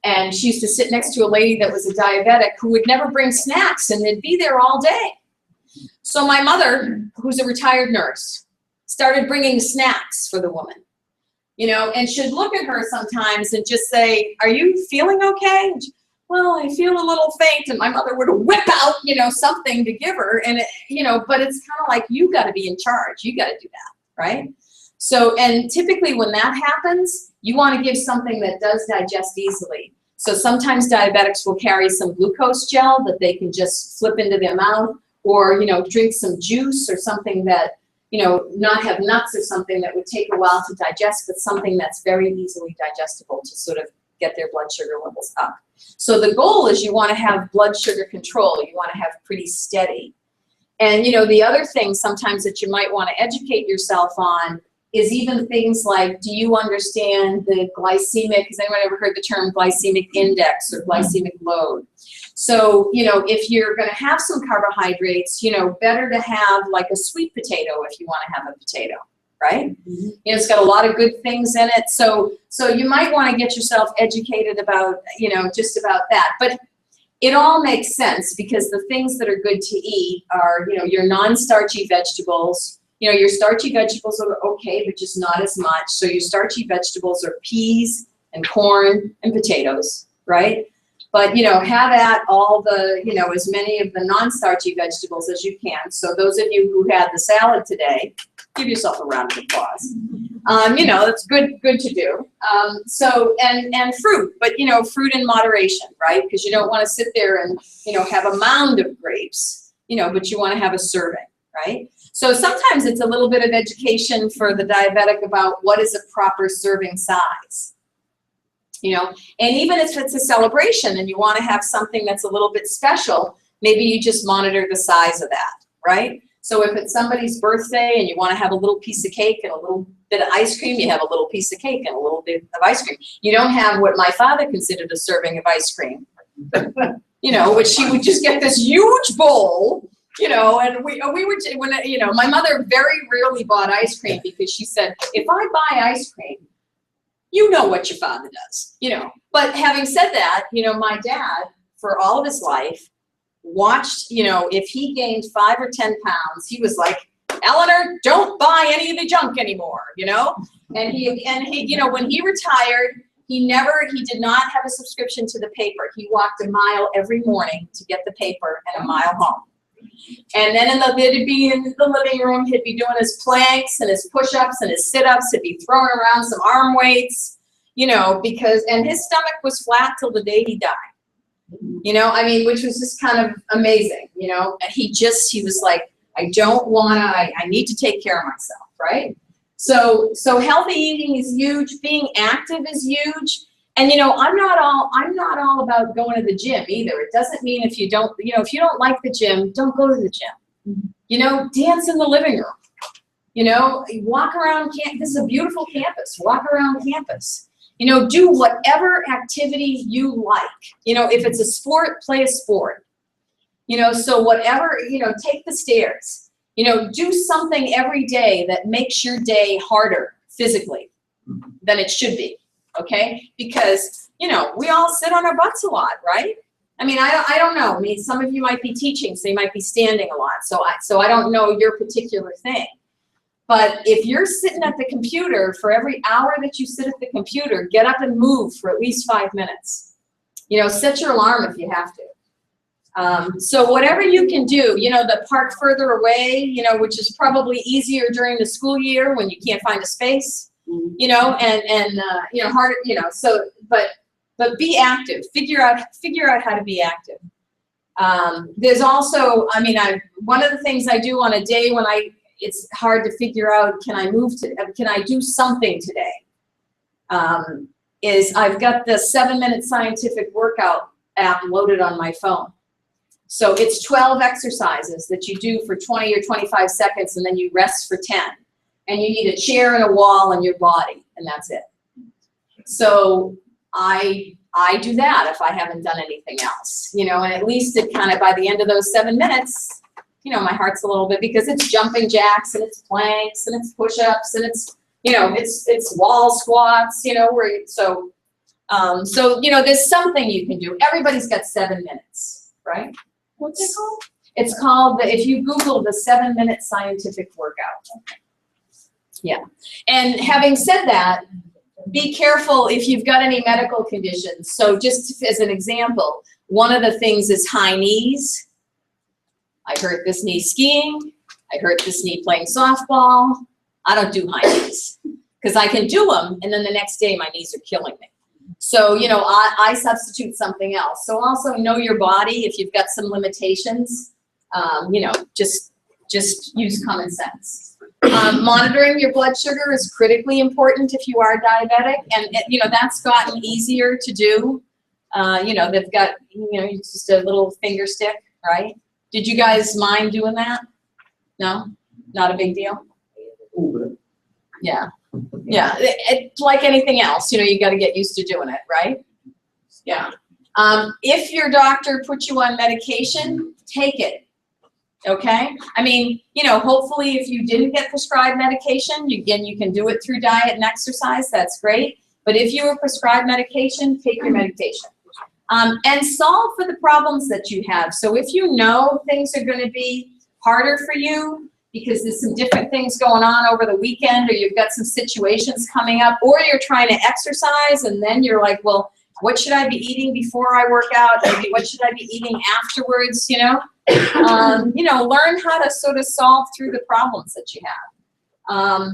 And she used to sit next to a lady that was a diabetic who would never bring snacks, and they'd be there all day. So my mother, who's a retired nurse, started bringing snacks for the woman. You know, and she'd look at her sometimes and just say, "Are you feeling okay?" And she, "Well, I feel a little faint," and my mother would whip out, you know, something to give her, and it, you know, but it's kind of like, you got to be in charge. You got to do that, right? So, and typically when that happens, you want to give something that does digest easily. So sometimes diabetics will carry some glucose gel that they can just flip into their mouth, or, you know, drink some juice or something that, you know, not have nuts or something that would take a while to digest, but something that's very easily digestible to sort of get their blood sugar levels up. So the goal is you want to have blood sugar control. You want to have pretty steady. And, you know, the other thing sometimes that you might want to educate yourself on is even things like, do you understand the glycemic, has anyone ever heard the term glycemic index or glycemic load? So, you know, if you're gonna have some carbohydrates, you know, better to have like a sweet potato if you wanna have a potato, right? You know, it's got a lot of good things in it. So you might wanna get yourself educated about, you know, just about that. But it all makes sense because the things that are good to eat are, you know, your non-starchy vegetables. You know, your starchy vegetables are okay, but just not as much. So your starchy vegetables are peas and corn and potatoes, right? But, you know, have at all the, you know, as many of the non-starchy vegetables as you can. So those of you who had the salad today, give yourself a round of applause. You know, it's good to do. And fruit, but, you know, fruit in moderation, right? Because you don't want to sit there and, you know, have a mound of grapes, you know, but you want to have a serving, right? So sometimes it's a little bit of education for the diabetic about what is a proper serving size. You know, and even if it's a celebration and you want to have something that's a little bit special, maybe you just monitor the size of that, right? So if it's somebody's birthday and you want to have a little piece of cake and a little bit of ice cream, you have a little piece of cake and a little bit of ice cream. You don't have what my father considered a serving of ice cream, you know, which she would just get this huge bowl, you know, and we were, when, you know, my mother very rarely bought ice cream because she said, if I buy ice cream, you know what your father does, you know. But having said that, you know, my dad, for all of his life, watched, you know, if he gained 5 or 10 pounds, he was like, Eleanor, don't buy any of the junk anymore, you know. And he, you know, when he retired, he did not have a subscription to the paper. He walked a mile every morning to get the paper and a mile home. And then he'd be in the living room, he'd be doing his planks and his push-ups and his sit-ups, he'd be throwing around some arm weights, you know, and his stomach was flat till the day he died. You know, I mean, which was just kind of amazing, you know. And he was like, I need to take care of myself, right? So healthy eating is huge, being active is huge. And, you know, I'm not all about going to the gym either. It doesn't mean if you don't like the gym, don't go to the gym. You know, dance in the living room. You know, walk around this is a beautiful campus. Walk around campus. You know, do whatever activity you like. You know, if it's a sport, play a sport. You know, so whatever, you know, take the stairs. You know, do something every day that makes your day harder physically than it should be. Okay, because, you know, we all sit on our butts a lot, right? I mean, I don't know. I mean, some of you might be teaching, so you might be standing a lot. So I don't know your particular thing. But if you're sitting at the computer, for every hour that you sit at the computer, get up and move for at least 5 minutes. You know, set your alarm if you have to. So whatever you can do, you know, the park further away, you know, which is probably easier during the school year when you can't find a space. You know, and you know, harder, you know, so, but be active, figure out how to be active. There's also, I mean, one of the things I do on a day when it's hard to figure out, can I do something today? Is I've got the 7-minute scientific workout app loaded on my phone. So it's 12 exercises that you do for 20 or 25 seconds and then you rest for 10. And you need a chair and a wall and your body, and that's it. So I do that if I haven't done anything else, you know, and at least it kind of, by the end of those 7 minutes, you know, my heart's a little bit, because it's jumping jacks and it's planks and it's push-ups and it's, you know, it's wall squats, you know, so, you know, there's something you can do. Everybody's got 7 minutes, right? What's it called? It's called, if you Google the 7-minute scientific workout. Yeah, and having said that, be careful if you've got any medical conditions. So just as an example, one of the things is high knees. I hurt this knee skiing. I hurt this knee playing softball. I don't do high knees because I can do them, and then the next day my knees are killing me. So, you know, I substitute something else. So also know your body. If you've got some limitations, you know, just use common sense. Monitoring your blood sugar is critically important if you are diabetic, and you know, that's gotten easier to do. You know, they've got, you know, it's just a little finger stick, right? Did you guys mind doing that? No? Not a big deal? Yeah. Yeah, like anything else, you know, you got to get used to doing it, right? Yeah. If your doctor puts you on medication, take it. Okay? I mean, you know, hopefully if you didn't get prescribed medication, you can do it through diet and exercise, that's great. But if you were prescribed medication, take your medication. And solve for the problems that you have. So if you know things are gonna be harder for you because there's some different things going on over the weekend, or you've got some situations coming up, or you're trying to exercise and then you're like, well, what should I be eating before I work out? Maybe what should I be eating afterwards, you know? You know, learn how to sort of solve through the problems that you have.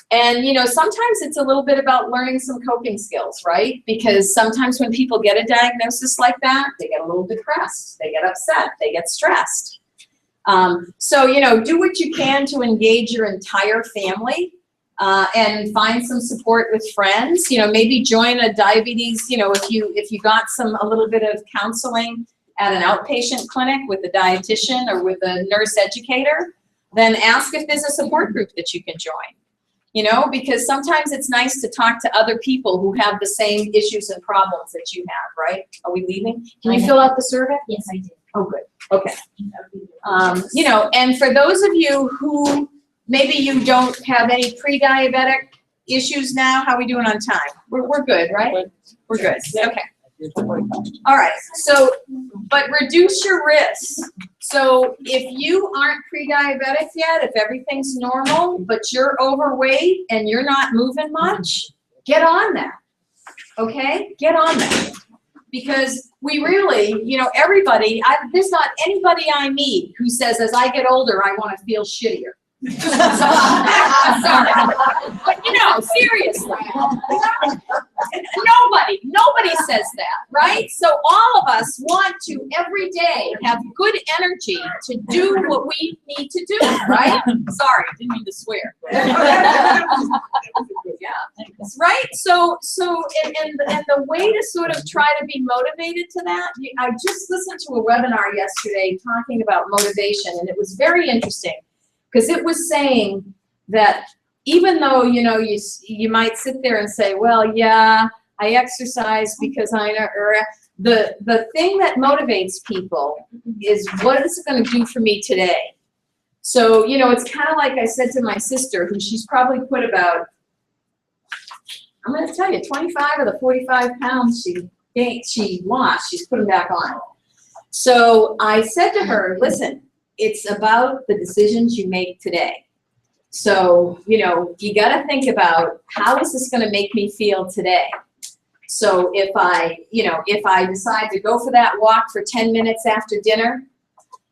And, you know, sometimes it's a little bit about learning some coping skills, right? Because sometimes when people get a diagnosis like that, they get a little depressed, they get upset, they get stressed. So, you know, do what you can to engage your entire family. And find some support with friends. You know, maybe join a diabetes, you know, if you got a little bit of counseling at an outpatient clinic with a dietitian or with a nurse educator, then ask if there's a support group that you can join. You know, because sometimes it's nice to talk to other people who have the same issues and problems that you have, right? Are we leaving? Can you fill out the survey? Yes, I did. Oh, good. Okay. You know, and for those of you who maybe you don't have any pre-diabetic issues now, how are we doing on time? We're good, right? We're good, okay. All right, so, but reduce your risks. So if you aren't pre-diabetic yet, if everything's normal, but you're overweight and you're not moving much, get on that, okay? Get on that. Because we really, you know, everybody, there's not anybody I meet who says, as I get older, I want to feel shittier. I'm sorry. But you know, seriously. Nobody says that, right? So all of us want to every day have good energy to do what we need to do, right? Sorry, didn't mean to swear. Yeah. Right? So and the way to sort of try to be motivated to that, I just listened to a webinar yesterday talking about motivation, and it was very interesting. Because it was saying that even though, you know, you might sit there and say, well, yeah, I exercise because I know, or the thing that motivates people is what is it going to do for me today? So, you know, it's kind of like I said to my sister, who she's probably put about, I'm going to tell you, 25 of the 45 pounds she lost, she's put them back on. So I said to her, listen, it's about the decisions you make today. So, you know, you got to think about, how is this going to make me feel today? So if I decide to go for that walk for 10 minutes after dinner,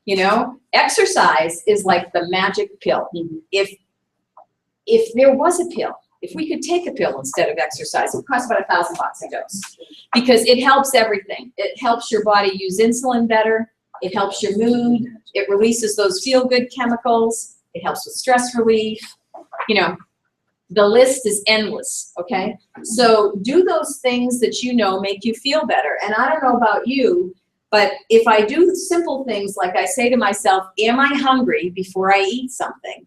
you know, exercise is like the magic pill. If there was a pill, if we could take a pill instead of exercise, it would cost about $1,000 a dose, because it helps everything. It helps your body use insulin better. It helps your mood. It releases those feel-good chemicals. It helps with stress relief. You know, the list is endless, okay? So do those things that you know make you feel better. And I don't know about you, but if I do simple things like I say to myself, am I hungry before I eat something?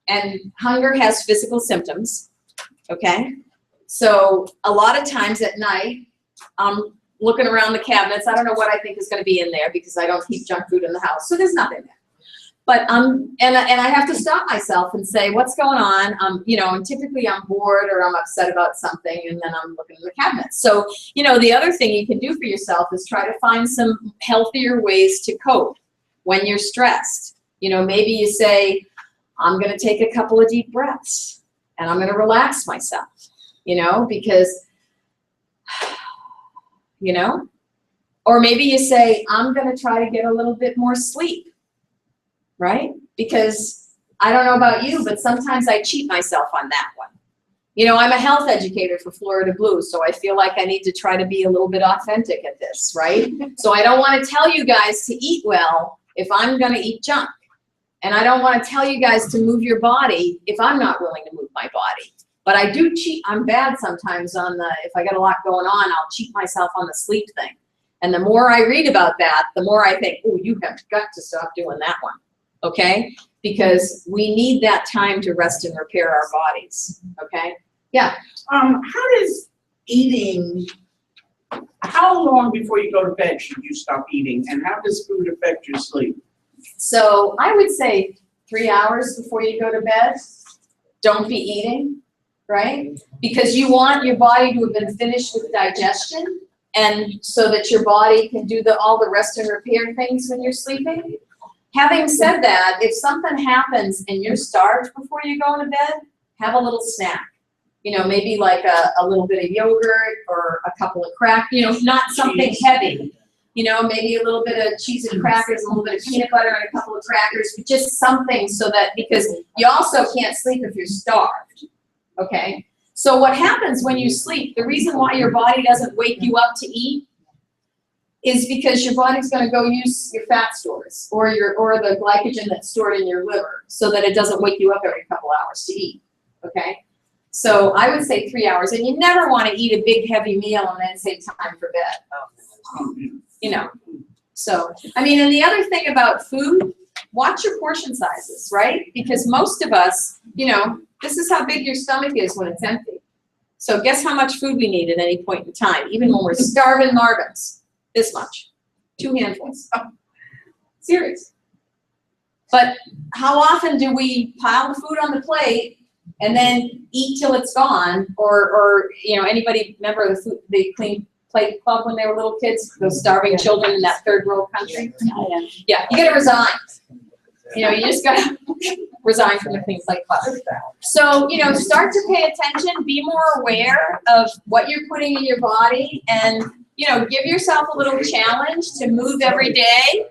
And hunger has physical symptoms, okay? So a lot of times at night, looking around the cabinets, I don't know what I think is going to be in there because I don't keep junk food in the house, so there's nothing there. But and I have to stop myself and say, what's going on? You know, and typically I'm bored or I'm upset about something, and then I'm looking in the cabinets. So, you know, the other thing you can do for yourself is try to find some healthier ways to cope when you're stressed. You know, maybe you say, I'm going to take a couple of deep breaths and I'm going to relax myself, you know, because you know, or maybe you say, I'm going to try to get a little bit more sleep, right? Because I don't know about you, but sometimes I cheat myself on that one. You know, I'm a health educator for Florida Blue, so I feel like I need to try to be a little bit authentic at this, right? So I don't want to tell you guys to eat well if I'm going to eat junk. And I don't want to tell you guys to move your body if I'm not willing to move my body. But I do cheat. I'm bad sometimes on if I got a lot going on, I'll cheat myself on the sleep thing. And the more I read about that, the more I think, oh, you have got to stop doing that one, okay? Because we need that time to rest and repair our bodies, okay? Yeah. How does eating How long before you go to bed should you stop eating, and how does food affect your sleep? So I would say 3 hours before you go to bed, don't be eating, right? Because you want your body to have been finished with digestion, and so that your body can do all the rest and repair things when you're sleeping. Having said that, if something happens and you're starved before you go to bed, have a little snack. You know, maybe like a little bit of yogurt or a couple of crackers, not something heavy. You know, maybe a little bit of cheese and crackers, a little bit of peanut butter and a couple of crackers, but just something so that, because you also can't sleep if you're starved, okay? So what happens when you sleep, the reason why your body doesn't wake you up to eat is because your body's gonna go use your fat stores or the glycogen that's stored in your liver so that it doesn't wake you up every couple hours to eat, okay? So I would say 3 hours, and you never wanna eat a big heavy meal and then say time for bed. You know, so, I mean, and the other thing about food, watch your portion sizes, right? Because most of us, you know, this is how big your stomach is when it's empty. So guess how much food we need at any point in time, even when we're starving margins, this much, 2 handfuls. Serious. But how often do we pile the food on the plate and then eat till it's gone? Or you know, anybody remember the Clean Plate Club when they were little kids, those starving children in that third world country? Yeah, you gotta resign. You know, you just gotta resign from the Clean Plate Club. So, you know, start to pay attention, be more aware of what you're putting in your body, and, you know, give yourself a little challenge to move every day,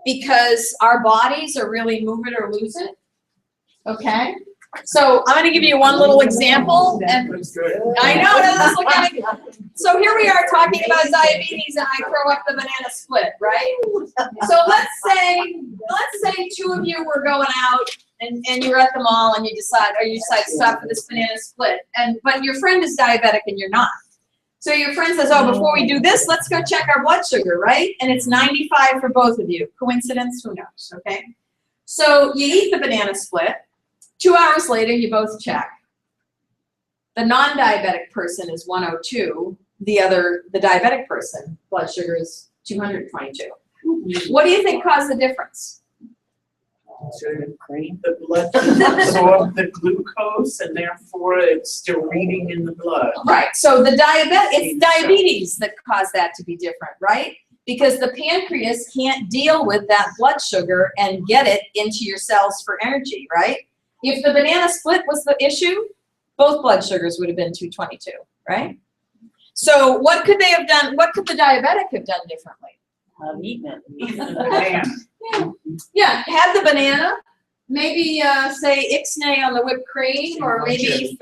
because our bodies are really move it or lose it, okay? So I'm gonna give you one little example, and I know, doesn't look at it. So here we are talking about diabetes, and I throw up the banana split, right? So let's say 2 of you were going out, and you're at the mall, and you decide to stop for this banana split, but your friend is diabetic and you're not. So your friend says, oh, before we do this, let's go check our blood sugar, right? And it's 95 for both of you. Coincidence? Who knows, okay? So you eat the banana split. 2 hours later, you both check. The non-diabetic person is 102. The diabetic person, blood sugar is 222. What do you think caused the difference? The blood absorbs the glucose, and therefore it's still reading in the blood. Right, so it's diabetes that caused that to be different, right? Because the pancreas can't deal with that blood sugar and get it into your cells for energy, right? If the banana split was the issue, both blood sugars would have been 222, right? So what could they have done? What could the diabetic have done differently? Eaten it. Yeah, have the banana, maybe say ixnay on the whipped cream, or maybe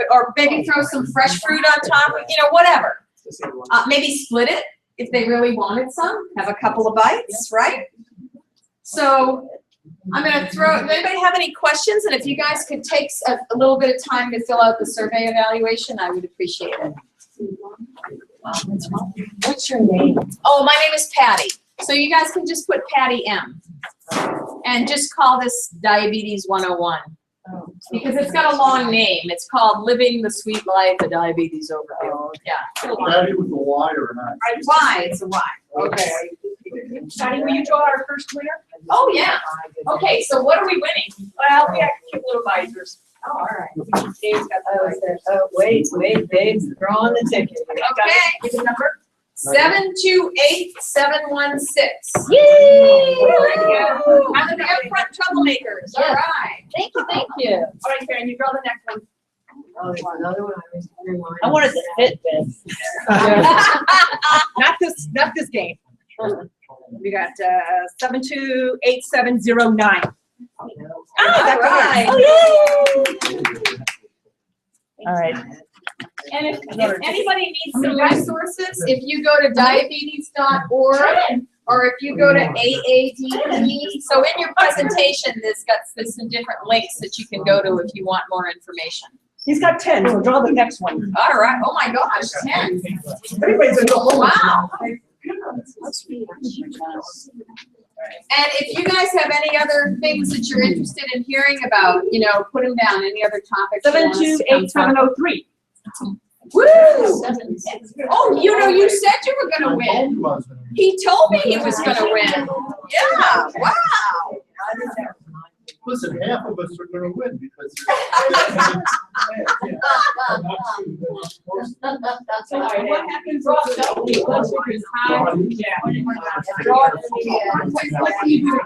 throw some fresh fruit on top, you know, whatever. Maybe split it if they really wanted some, have a couple of bites, right? So I'm gonna does anybody have any questions? And if you guys could take a little bit of time to fill out the survey evaluation, I would appreciate it. What's your name? Oh, my name is Patty. So you guys can just put Patty M. And just call this Diabetes 101. Because it's got a long name. It's called Living the Sweet Life, a Diabetes Overview. Yeah. Patty with a Y or not? Y, it's a Y. Okay. Patty, will you draw our first winner? Oh, yeah. Okay, so what are we winning? Well, we have cute little visors. Oh, all right. Dave's got the visors. Wait, Dave's drawing the ticket. Okay. Give the number. 728716. Yay! I'm the upfront troublemakers. All right. Thank you. All right, Karen, you draw the next one. Oh, there's another one I was rewind. I wanted to fit this. Not this game. We got 728709. All right. All right. And if anybody needs some resources, if you go to diabetes.org, or if you go to AADE, so in your presentation, there's some different links that you can go to if you want more information. He's got 10, so draw the next one. All right. Oh my gosh, 10. Everybody's gonna go home. Wow. And if you guys have any other things that you're interested in hearing about, you know, put them down. Any other topics? 728703. Woo! Oh, you know, you said you were gonna win. He told me he was gonna win. Yeah, wow. Listen, half of us are gonna win because. So what happens also?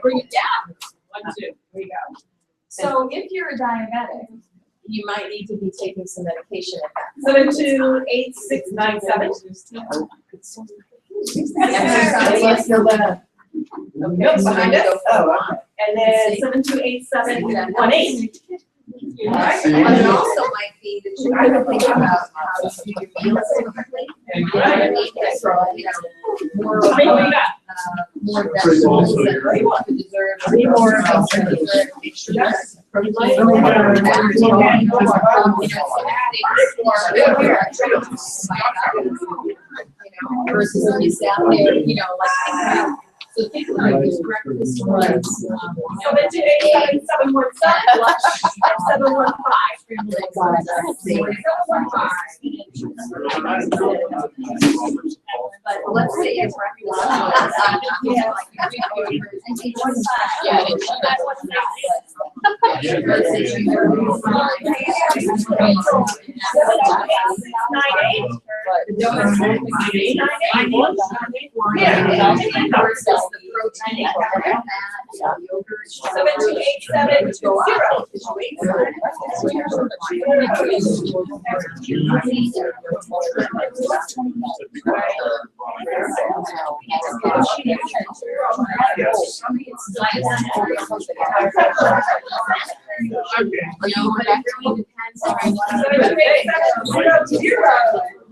Bring it down. 1, 2, here we go. So if you're a diabetic, you might need to be taking some medication at that. 728697. Exercise. Nope, behind us. Oh, okay. And then 728718. All right. And it also might be that you have to think about how to do your meals differently. Right. So, you know, more, How many we got? more vegetables that you deserve. Three more. Yes. Versus when you sat there, you know, like, so think about your breakfast was, 7287117. but let's say your breakfast.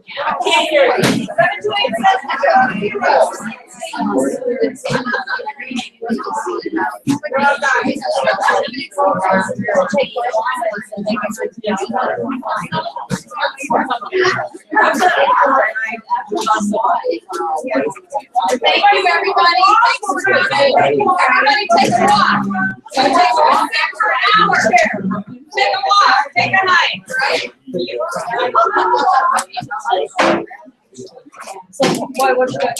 I can't hear you. 'Thank you, everybody. Thanks for coming. Everybody take a walk. So take a walk for an hour here. Take a walk, take a hike, right? So, what you got?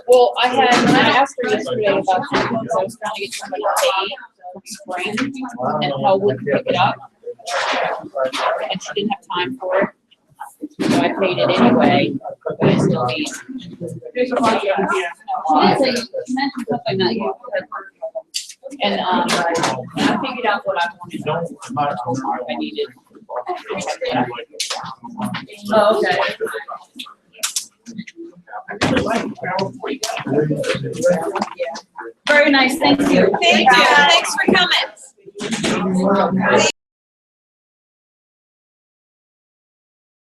Well, I asked her yesterday about that, because I was trying to get somebody paid from Spring and Hellwood to pick it up. And she didn't have time for it. So I paid it anyway, but I still need. She mentioned something that you had. And, I figured out what I wanted. I needed. Oh, okay. Very nice, thank you. Thank you, thanks for coming.